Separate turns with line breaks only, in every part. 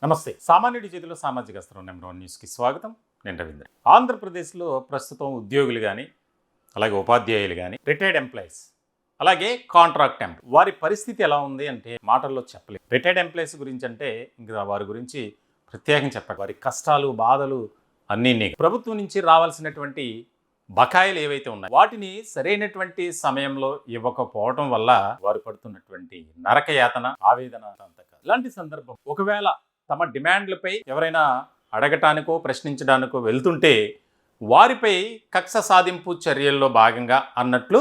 నమస్తే. సామాన్యుడి చేతిలో సామాజిక అస్త్రం నెంబర్ 1 న్యూస్కి స్వాగతం. నేను రవీంద్ర. ఆంధ్రప్రదేశ్లో ప్రస్తుతం ఉద్యోగులు కానీ, అలాగే ఉపాధ్యాయులు కానీ, రిటైర్డ్ ఎంప్లాయీస్, అలాగే కాంట్రాక్ట్ ఎంప్లాయ్ వారి పరిస్థితి ఎలా ఉంది అంటే మాటల్లో చెప్పలేదు. రిటైర్డ్ ఎంప్లాయీస్ గురించి అంటే ఇంకా వారి గురించి ప్రత్యేకంగా చెప్పాలి. వారి కష్టాలు, బాధలు అన్నీ ప్రభుత్వం నుంచి రావాల్సినటువంటి బకాయిలు ఏవైతే ఉన్నాయో వాటిని సరైనటువంటి సమయంలో ఇవ్వకపోవడం వల్ల వారు పడుతున్నటువంటి నరక యాతన, ఆవేదన ఇలాంటి సందర్భం ఒకవేళ తమ డిమాండ్లపై ఎవరైనా అడగటానికో ప్రశ్నించడానికో వెళ్తుంటే వారిపై కక్ష సాధింపు చర్యల్లో భాగంగా అన్నట్లు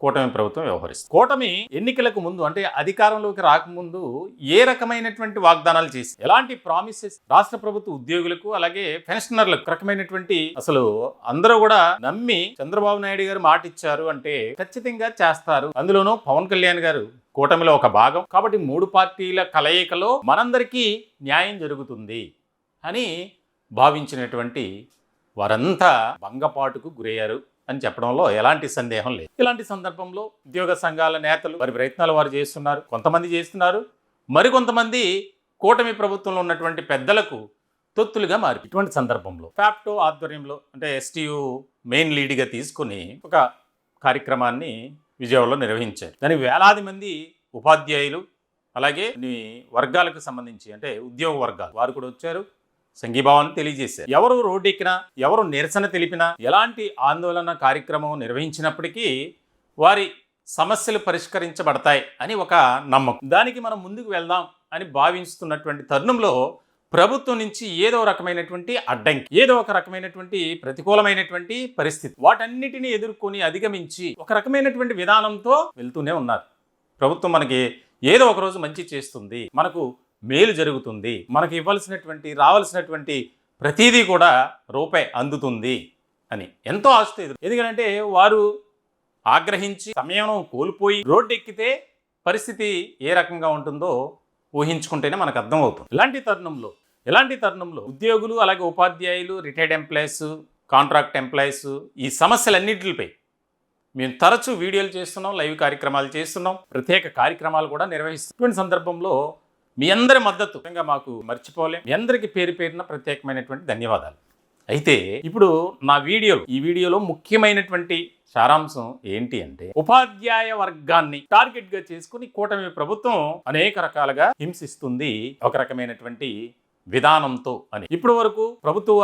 కూటమి ప్రభుత్వం వ్యవహరిస్తుంది. కూటమి ఎన్నికలకు ముందు అంటే అధికారంలోకి రాకముందు ఏ రకమైనటువంటి వాగ్దానాలు చేసి ఎలాంటి ప్రామిసెస్ రాష్ట్ర ప్రభుత్వ ఉద్యోగులకు అలాగే పెన్షనర్లకు రకమైనటువంటి అసలు అందరూ కూడా నమ్మి చంద్రబాబు నాయుడు గారు మాట ఇచ్చారు అంటే ఖచ్చితంగా చేస్తారు. అందులోనూ పవన్ కళ్యాణ్ గారు కూటమిలో ఒక భాగం కాబట్టి 3 పార్టీల కలయికలో మనందరికీ న్యాయం జరుగుతుంది అని భావించినటువంటి వారంతా భంగపాటుకు గురయ్యారు అని చెప్పడంలో ఎలాంటి సందేహం లేదు. ఇలాంటి సందర్భంలో ఉద్యోగ సంఘాల నేతలు వారి ప్రయత్నాలు వారు చేస్తున్నారు. కొంతమంది చేస్తున్నారు, మరికొంతమంది కూటమి ప్రభుత్వంలో ఉన్నటువంటి పెద్దలకు తొత్తులుగా మారి ఇటువంటి సందర్భంలో ఫ్యాప్టో ఆధ్వర్యంలో అంటే ఎస్టీయు మెయిన్ లీడ్గా తీసుకుని ఒక కార్యక్రమాన్ని విజయవాడలో నిర్వహించారు. దానికి వేలాది మంది ఉపాధ్యాయులు అలాగే కొన్ని వర్గాలకు సంబంధించి అంటే ఉద్యోగ వర్గాలు వారు కూడా వచ్చారు, సంఘీభావాన్ని తెలియజేశారు. ఎవరు రోడ్డు ఎక్కినా, ఎవరు నిరసన తెలిపినా, ఎలాంటి ఆందోళన కార్యక్రమం నిర్వహించినప్పటికీ వారి సమస్యలు పరిష్కరించబడతాయి అని ఒక నమ్మకం. దానికి మనం ముందుకు వెళ్దాం అని భావిస్తున్నటువంటి తరుణంలో ప్రభుత్వం నుంచి ఏదో రకమైనటువంటి అడ్డంకి, ఏదో ఒక రకమైనటువంటి ప్రతికూలమైనటువంటి పరిస్థితి వాటన్నిటిని ఎదుర్కొని అధిగమించి ఒక రకమైనటువంటి విధానంతో వెళ్తూనే ఉన్నారు. ప్రభుత్వం మనకి ఏదో ఒక రోజు మంచి చేస్తుంది, మనకు మేలు జరుగుతుంది, మనకు ఇవ్వాల్సినటువంటి రావాల్సినటువంటి ప్రతిదీ కూడా రూపాయి అందుతుంది అని ఎంతో ఆశతో ఎందుకంటే వారు ఆగ్రహించి సమయం కోల్పోయి రోడ్డు ఎక్కితే పరిస్థితి ఏ రకంగా ఉంటుందో ఊహించుకుంటేనే మనకు అర్థమవుతుంది. ఇలాంటి తరుణంలో ఉద్యోగులు అలాగే ఉపాధ్యాయులు, రిటైర్డ్ ఎంప్లాయీస్, కాంట్రాక్ట్ ఎంప్లాయీస్ ఈ సమస్యలన్నింటిపై మేము తరచూ వీడియోలు చేస్తున్నాం, లైవ్ కార్యక్రమాలు చేస్తున్నాం, ప్రత్యేక కార్యక్రమాలు కూడా నిర్వహిస్తున్న సందర్భంలో మీ అందరి మద్దతు మాకు మర్చిపోలేం. మీ అందరికీ పేరు పేరున ప్రత్యేకమైనటువంటి ధన్యవాదాలు. అయితే ఇప్పుడు ఈ వీడియోలో ముఖ్యమైనటువంటి సారాంశం ఏంటి అంటే ఉపాధ్యాయ వర్గాన్ని టార్గెట్ గా చేసుకుని కూటమి ప్రభుత్వం అనేక రకాలుగా హింసిస్తుంది ఒక రకమైనటువంటి విధానంతో అని. ఇప్పటి వరకు ప్రభుత్వ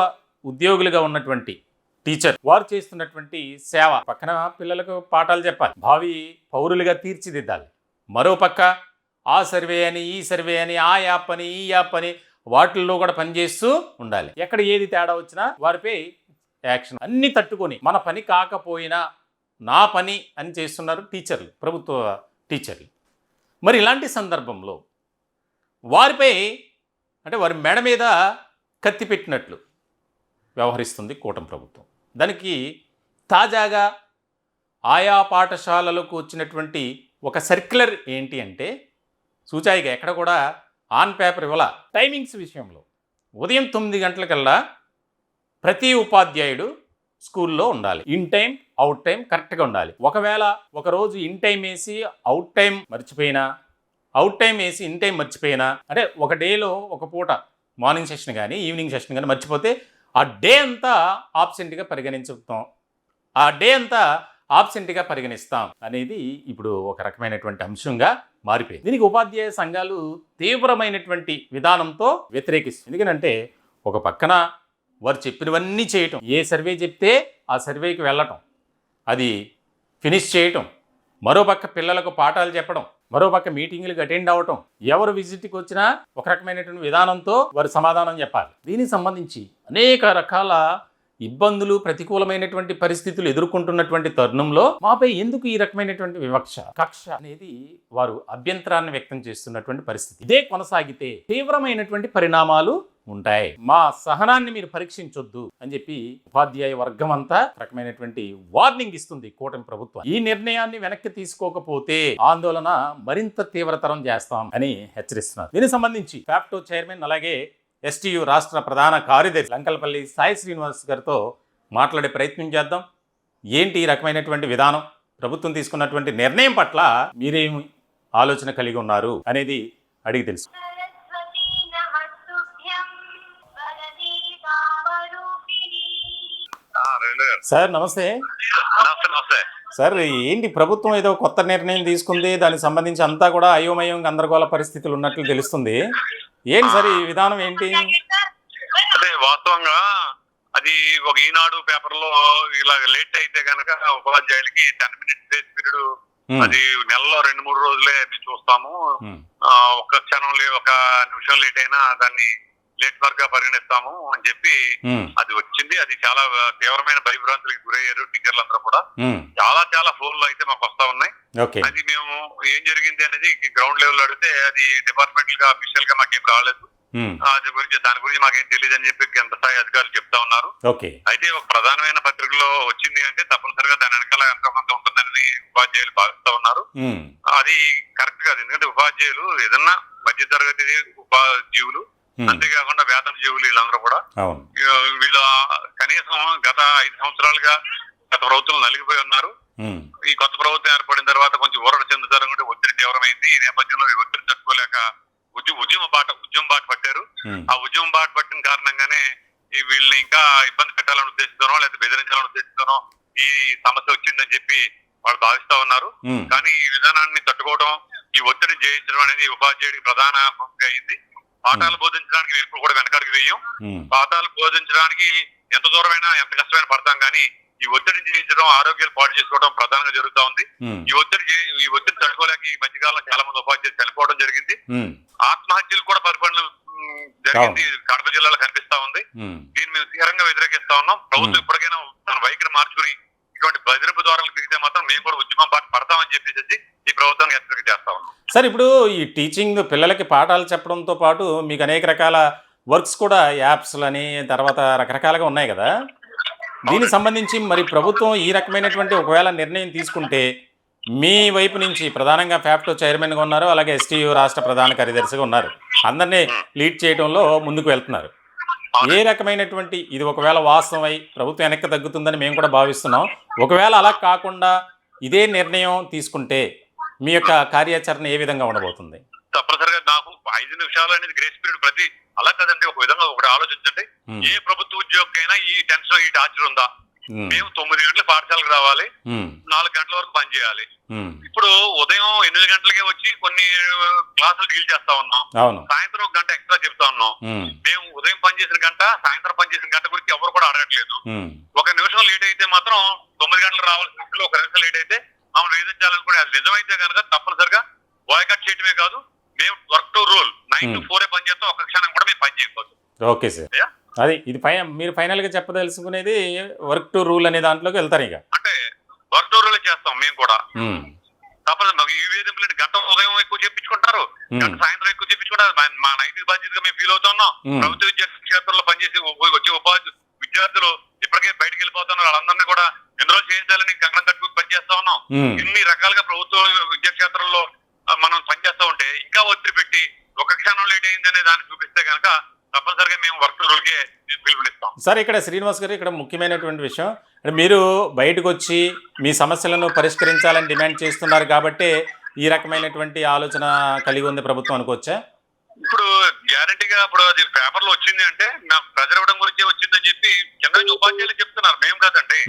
ఉద్యోగులుగా ఉన్నటువంటి టీచర్ వారు చేస్తున్నటువంటి సేవ పక్కన పిల్లలకు పాఠాలు చెప్పాలి, భావి పౌరులుగా తీర్చిదిద్దాలి. మరో పక్క ఆ సర్వే అని, ఈ సర్వే అని, ఆ యాప్ అని, ఈ యాప్ అని వాటిల్లో కూడా పనిచేస్తూ ఉండాలి. ఎక్కడ ఏది తేడా వచ్చినా వారిపై యాక్షన్. అన్ని తట్టుకొని మన పని కాకపోయినా నా పని అని చేస్తున్నారు టీచర్లు, ప్రభుత్వ టీచర్లు. మరి ఇలాంటి సందర్భంలో వారిపై అంటే వారి మెడ మీద కత్తి పెట్టినట్లు వ్యవహరిస్తుంది కూటమి ప్రభుత్వం. దానికి తాజాగా ఆయా పాఠశాలలకు వచ్చినటువంటి ఒక సర్క్యులర్ ఏంటి అంటే సూచాయిగా ఎక్కడ కూడా ఆన్ పేపర్ ఇవ్వాల. టైమింగ్స్ విషయంలో ఉదయం 9 గంటలకల్లా ప్రతి ఉపాధ్యాయుడు స్కూల్లో ఉండాలి. ఇన్ టైం, అవుట్ టైం కరెక్ట్గా ఉండాలి. ఒకవేళ ఒకరోజు ఇన్ టైం వేసి అవుట్ టైం మర్చిపోయినా, అవుట్ టైం వేసి ఇన్ టైం మర్చిపోయినా అంటే ఒక డేలో ఒక పూట మార్నింగ్ సెషన్ కానీ ఈవినింగ్ సెషన్ కానీ మర్చిపోతే ఆ డే అంతా ఆబ్సెంట్గా పరిగణిస్తాం అనేది ఇప్పుడు ఒక రకమైనటువంటి అంశంగా మారిపోయింది. దీనికి ఉపాధ్యాయ సంఘాలు తీవ్రమైనటువంటి విధానంతో వ్యతిరేకిస్తుంది. ఎందుకంటే ఒక పక్కన వారు చెప్పినవన్నీ చేయటం, ఏ సర్వే చెప్తే ఆ సర్వేకి వెళ్ళటం, అది ఫినిష్ చేయటం, మరోపక్క పిల్లలకు పాఠాలు చెప్పడం, మరోపక్క మీటింగ్లకు అటెండ్ అవ్వటం, ఎవరు విజిట్కి వచ్చినా ఒక రకమైనటువంటి విధానంతో వారు సమాధానం చెప్పాలి. దీనికి సంబంధించి అనేక రకాల ఇబ్బందులు, ప్రతికూలమైనటువంటి పరిస్థితులు ఎదుర్కొంటున్నటువంటి తరుణంలో మాపై ఎందుకు ఈ రకమైనటువంటి వివక్ష, కక్ష అనేది వారు అభ్యంతరాన్ని వ్యక్తం చేస్తున్నటువంటి పరిస్థితి. ఇదే కొనసాగితే తీవ్రమైనటువంటి పరిణామాలు ఉంటాయి, మా సహనాన్ని మీరు పరీక్షించొద్దు అని చెప్పి ఉపాధ్యాయ వర్గం అంతా రకమైనటువంటి వార్నింగ్ ఇస్తుంది కూటమి ప్రభుత్వం. ఈ నిర్ణయాన్ని వెనక్కి తీసుకోకపోతే ఆందోళన మరింత తీవ్రతరం చేస్తాం అని హెచ్చరిస్తున్నారు. దీనికి సంబంధించి ఫ్యాప్టో చైర్మన్ అలాగే ఎస్టీయు రాష్ట్ర ప్రధాన కార్యదర్శి లంకలపల్లి సాయి శ్రీనివాస్ గారితో మాట్లాడే ప్రయత్నం చేద్దాం. ఏంటి ఈ రకమైనటువంటి విధానం, ప్రభుత్వం తీసుకున్నటువంటి నిర్ణయం పట్ల మీరేమి ఆలోచన కలిగి ఉన్నారు అనేది అడిగి తెలుసు. సార్ నమస్తే.
నమస్తే నమస్తే.
సార్ ఏంటి ప్రభుత్వం ఏదో కొత్త నిర్ణయం తీసుకుంది, దానికి సంబంధించి అంతా కూడా అయోమయం గందరగోళ పరిస్థితులు ఉన్నట్లు తెలుస్తుంది. ఏంటి సార్ ఈ విధానం ఏంటి?
అదే వాస్తవంగా అది ఒక ఈనాడు పేపర్ లో ఇలా లేట్ అయితే గనక ఉపాధ్యాయులకి 10 minutes గ్రేస్ పీరియడ్, అది నెలలో 2-3 రోజులే మేము చూస్తాము, ఒక్క క్షణం ఒక నిమిషం లేట్ అయినా దాన్ని లేట్ వర్క్ గా పరిగణిస్తాము అని చెప్పి అది వచ్చింది. అది చాలా తీవ్రమైన భయభ్రాంతులకు గురయ్యారు టీచర్లు అందరూ కూడా. చాలా ఫోన్లు అయితే మాకు వస్తా ఉన్నాయి. అది మేము ఏం జరిగింది అనేది గ్రౌండ్ లెవెల్ అడిగితే అది డిపార్ట్మెంటల్ గా అఫీషియల్ గా మాకేం రాలేదు, దాని గురించి మాకేం తెలియదు అని చెప్పి కేంద్ర స్థాయి అధికారులు చెప్తా ఉన్నారు. అయితే ఒక ప్రధానమైన పత్రికలో వచ్చింది అంటే తప్పనిసరిగా దాని వెనకాల ఎంతో కొంత ఉంటుందని ఉపాధ్యాయులు భావిస్తా ఉన్నారు. అది కరెక్ట్ కాదు, ఎందుకంటే ఉపాధ్యాయులు ఏదన్నా మధ్య తరగతి ఉపాధ్యాయులు, అంతేకాకుండా వేతన జీవులు వీళ్ళందరూ కూడా వీళ్ళు కనీసం గత 5 సంవత్సరాలుగా గత ప్రభుత్వం నలిగిపోయి ఉన్నారు. ఈ కొత్త ప్రభుత్వం ఏర్పడిన తర్వాత కొంచెం ఊరట చెందుతారు, ఒత్తిడి తీవ్రమైంది. ఈ నేపథ్యంలో ఈ ఒత్తిడి తట్టుకోలేక ఉద్యమ బాట పట్టారు. ఆ ఉద్యమం బాట పట్టిన కారణంగానే ఈ వీళ్ళని ఇంకా ఇబ్బంది పెట్టాలని ఉద్దేశిస్తానో లేదా బెదిరించాలని ఉద్దేశిస్తానో ఈ సమస్య వచ్చిందని చెప్పి వాళ్ళు భావిస్తా ఉన్నారు. కానీ ఈ విధానాన్ని తట్టుకోవడం, ఈ ఒత్తిడిని జయించడం అనేది ఉపాధ్యాయుడికి ప్రధాన భూమిక అయింది. పాఠాలు బోధించడానికి ఎప్పుడు కూడా వెనకడికి వేయం. పాఠాలు బోధించడానికి ఎంత దూరమైనా ఎంత కష్టమైన పడతాం, కానీ ఈ ఒత్తిడిని జయించడం, ఆరోగ్యాలు పాటు చేసుకోవడం ప్రధానంగా జరుగుతా ఉంది. ఈ ఒత్తిడి తట్టుకోలేక ఈ మధ్యకాలంలో చాలా మంది ఉపాధ్యాయులు చనిపోవడం జరిగింది. ఆత్మహత్యలు కూడా పరిపాలన జరిగింది, కడప జిల్లాలో కనిపిస్తా ఉంది. దీన్ని మేము తీవ్రంగా వ్యతిరేకిస్తా ఉన్నాం. ప్రభుత్వం ఇప్పటికైనా తన వైఖరి మార్చుకుని ఇటువంటి బెదిరింపు ద్వారాలు దిగితే మాత్రం మేము కూడా ఉద్యమం బాట పడతామని చెప్పేసి ఈ ప్రభుత్వాన్ని హెచ్చరిక చేస్తా ఉన్నాం.
సార్ ఇప్పుడు ఈ టీచింగ్ పిల్లలకి పాఠాలు చెప్పడంతో పాటు మీకు అనేక రకాల వర్క్స్ కూడా యాప్స్లని తర్వాత రకరకాలుగా ఉన్నాయి కదా, దీనికి సంబంధించి మరి ప్రభుత్వం ఈ రకమైనటువంటి ఒకవేళ నిర్ణయం తీసుకుంటే మీ వైపు నుంచి ప్రధానంగా ఫ్యాప్టో చైర్మన్గా ఉన్నారు, అలాగే ఎస్టీయూ రాష్ట్ర ప్రధాన కార్యదర్శిగా ఉన్నారు, అందరినీ లీడ్ చేయడంలో ముందుకు వెళ్తున్నారు. ఏ రకమైనటువంటి ఇది ఒకవేళ వాస్తవమై ప్రభుత్వం వెనక్కి తగ్గుతుందని మేము కూడా భావిస్తున్నాం. ఒకవేళ అలా కాకుండా ఇదే నిర్ణయం తీసుకుంటే మీ యొక్క కార్యాచరణ ఏ విధంగా ఉండబోతుంది?
తప్పనిసరిగా నాకు 5 నిమిషాలు అనేది గ్రేస్ పీరియడ్ ప్రతి అలా కదండి. ఒక విధంగా ఒకటి ఆలోచించండి, ఏ ప్రభుత్వ ఉద్యోగికైనా ఈ టెన్షన్ ఈ టార్చర్ ఉందా? మేము 9 గంటలకు పాఠశాలకు రావాలి, 4 గంటల వరకు పనిచేయాలి. ఇప్పుడు ఉదయం 8 గంటలకే వచ్చి కొన్ని క్లాసులు డీల్ చేస్తా ఉన్నాం, సాయంత్రం 1 గంట ఎక్స్ట్రా చెప్తా ఉన్నాం. మేము ఉదయం పనిచేసిన గంట, సాయంత్రం పనిచేసిన గంట గురించి ఎవరు కూడా అడగట్లేదు. 1 నిమిషం లేట్ అయితే మాత్రం 9 గంటలు రావాల్సిన 1 నిమిషం లేట్ అయితే మమ్మల్ని వేధించాలనుకునే అది నిజమైతే కనుక తప్పనిసరిగా బాయ్కాట్ చేయడమే కాదు, మేము వర్క్ టు రూల్ 9 to 4 పని చేస్తాం, ఒక్క క్షణం కూడా మేము పని చేయకపోదు.
ఓకే సార్, అది ఇది మీరు ఫైనల్ గా చెప్పదలుచుకునేది వర్క్ టు రూల్ అనే దాంట్లోకి వెళ్తారు. ఇక అంటే
వర్క్ టు రూల్ చేస్తాం మేము కూడా. తప్పదు, ఈ వేధింపులు గంట ఉదయం ఎక్కువ చెప్పించుకుంటారు, గంట సాయంత్రం ఎక్కువ చెప్పించుకుంటారు. మా నైతిక బాధ్యతగా మేము ఫీల్ అవుతున్నాం. ప్రభుత్వ విద్యా క్షేత్రంలో పనిచేసి వచ్చే విద్యార్థులు ఇప్పటికే బయటకు వెళ్ళిపోతున్నారు, వాళ్ళందరినీ కూడా ఎన్రోల్ చేయించాలని కంకణం కట్టుకుని పనిచేస్తా ఉన్నాం. ఇన్ని రకాలుగా ప్రభుత్వ విద్యాక్షేత్రంలో మనం పనిచేస్తా ఉంటే ఇంకా ఒత్తిడి పెట్టి 1 క్షణం లేట్ అయిందనే దాన్ని చూపిస్తే కనుక తప్పనిసరిగా మేము వర్క్ రూల్కే పిలుపునిస్తాం.
సార్ ఇక్కడ శ్రీనివాస్ గారు, ఇక్కడ ముఖ్యమైనటువంటి విషయం, మీరు బయటకు వచ్చి మీ సమస్యలను పరిష్కరించాలని డిమాండ్ చేస్తున్నారు కాబట్టి ఈ రకమైనటువంటి ఆలోచన కలిగి ఉంది ప్రభుత్వం అనుకోవచ్చా?
ఇప్పుడు గ్యారంటీగా ఇప్పుడు అది పేపర్ లో వచ్చింది అంటే నాకు ప్రెజర్ ఇవ్వడం గురించే వచ్చిందని చెప్పి కింద ఉపాధ్యాయులు చెప్తున్నారు, మేము కాదండి.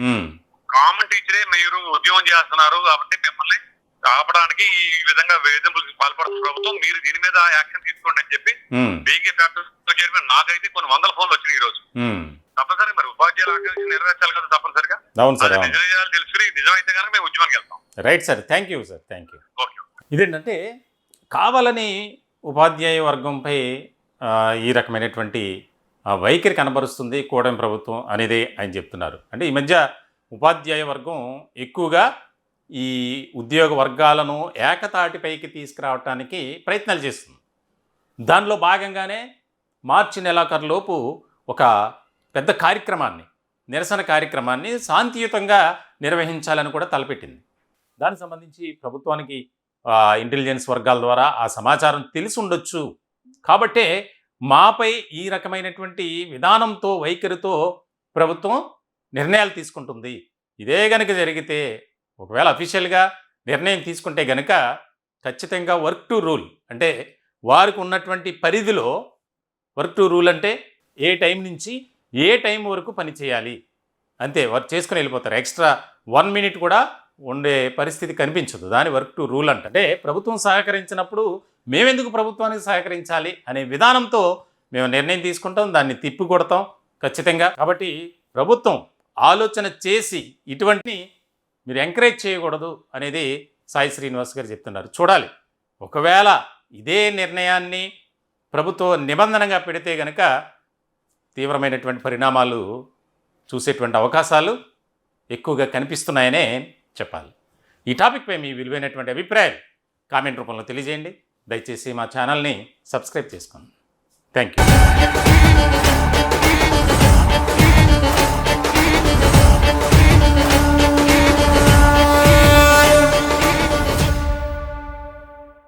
కామన్ టీచరే మీరు ఉద్యోగం చేస్తున్నారు కాబట్టి మిమ్మల్ని ఆపడానికి ఈ విధంగా వేధింపులకు పాల్పడుతున్న ప్రభుత్వం, మీరు దీని మీద యాక్షన్ తీసుకోండి అని చెప్పి బీకే ఫ్యాక్టరీ చైర్మన్ నాకైతే కొన్ని 100 ఫోన్లు వచ్చినాయి ఈ రోజు. తప్పనిసరి మరి ఉపాధ్యాయుల ఆకాంక్ష నెరవేర్చాలి కదా తప్పనిసరిగా. నిజాలు తెలుసుకుని నిజమైతే కనుక మేము ఉద్యమానికి వెళ్తాం.
Right sir, thank you sir, thank you. ఇదేంటంటే కావాలని ఉపాధ్యాయ వర్గంపై ఈ రకమైనటువంటి వైఖరి కనబరుస్తుంది కూటమి ప్రభుత్వం అనేది ఆయన చెప్తున్నారు. అంటే ఈ మధ్య ఉపాధ్యాయ వర్గం ఎక్కువగా ఈ ఉద్యోగ వర్గాలను ఏకతాటిపైకి తీసుకురావటానికి ప్రయత్నాలు చేస్తుంది. దానిలో భాగంగానే మార్చి నెలాఖరులోపు ఒక పెద్ద కార్యక్రమాన్ని, నిరసన కార్యక్రమాన్ని శాంతియుతంగా నిర్వహించాలని కూడా తలపెట్టింది. దానికి సంబంధించి ప్రభుత్వానికి ఇంటెలిజెన్స్ వర్గాల ద్వారా ఆ సమాచారం తెలిసి ఉండొచ్చు కాబట్టే మాపై ఈ రకమైనటువంటి విధానంతో వైఖరితో ప్రభుత్వం నిర్ణయాలు తీసుకుంటుంది. ఇదే గనుక జరిగితే, ఒకవేళ అఫీషియల్గా నిర్ణయం తీసుకుంటే గనుక ఖచ్చితంగా వర్క్ టు రూల్ అంటే వారికి ఉన్నటువంటి పరిధిలో వర్క్ టు రూల్ అంటే ఏ టైం నుంచి ఏ టైం వరకు పని చేయాలి, అంతే వర్క్ చేసుకుని వెళ్ళిపోతారు. ఎక్స్ట్రా 1 మినిట్ కూడా ఉండే పరిస్థితి కనిపించదు. దాని వర్క్ టు రూల్ అంటే ప్రభుత్వం సహకరించినప్పుడు మేమెందుకు ప్రభుత్వానికి సహకరించాలి అనే విధానంతో మేము నిర్ణయం తీసుకుంటాం, దాన్ని తిప్పికొడతాం ఖచ్చితంగా. కాబట్టి ప్రభుత్వం ఆలోచన చేసి ఇటువంటి మీరు ఎంకరేజ్ చేయకూడదు అనేది సాయి శ్రీనివాస్ గారు చెప్తున్నారు. చూడాలి, ఒకవేళ ఇదే నిర్ణయాన్ని ప్రభుత్వం నిబంధనగా పెడితే కనుక తీవ్రమైనటువంటి పరిణామాలు చూసేటువంటి అవకాశాలు ఎక్కువగా కనిపిస్తున్నాయనే చెప్పాలి. ఈ టాపిక్పై మీ విలువైనటువంటి అభిప్రాయాలు కామెంట్ రూపంలో తెలియజేయండి. దయచేసి మా ఛానల్ని సబ్స్క్రైబ్ చేసుకోండి. Thank you.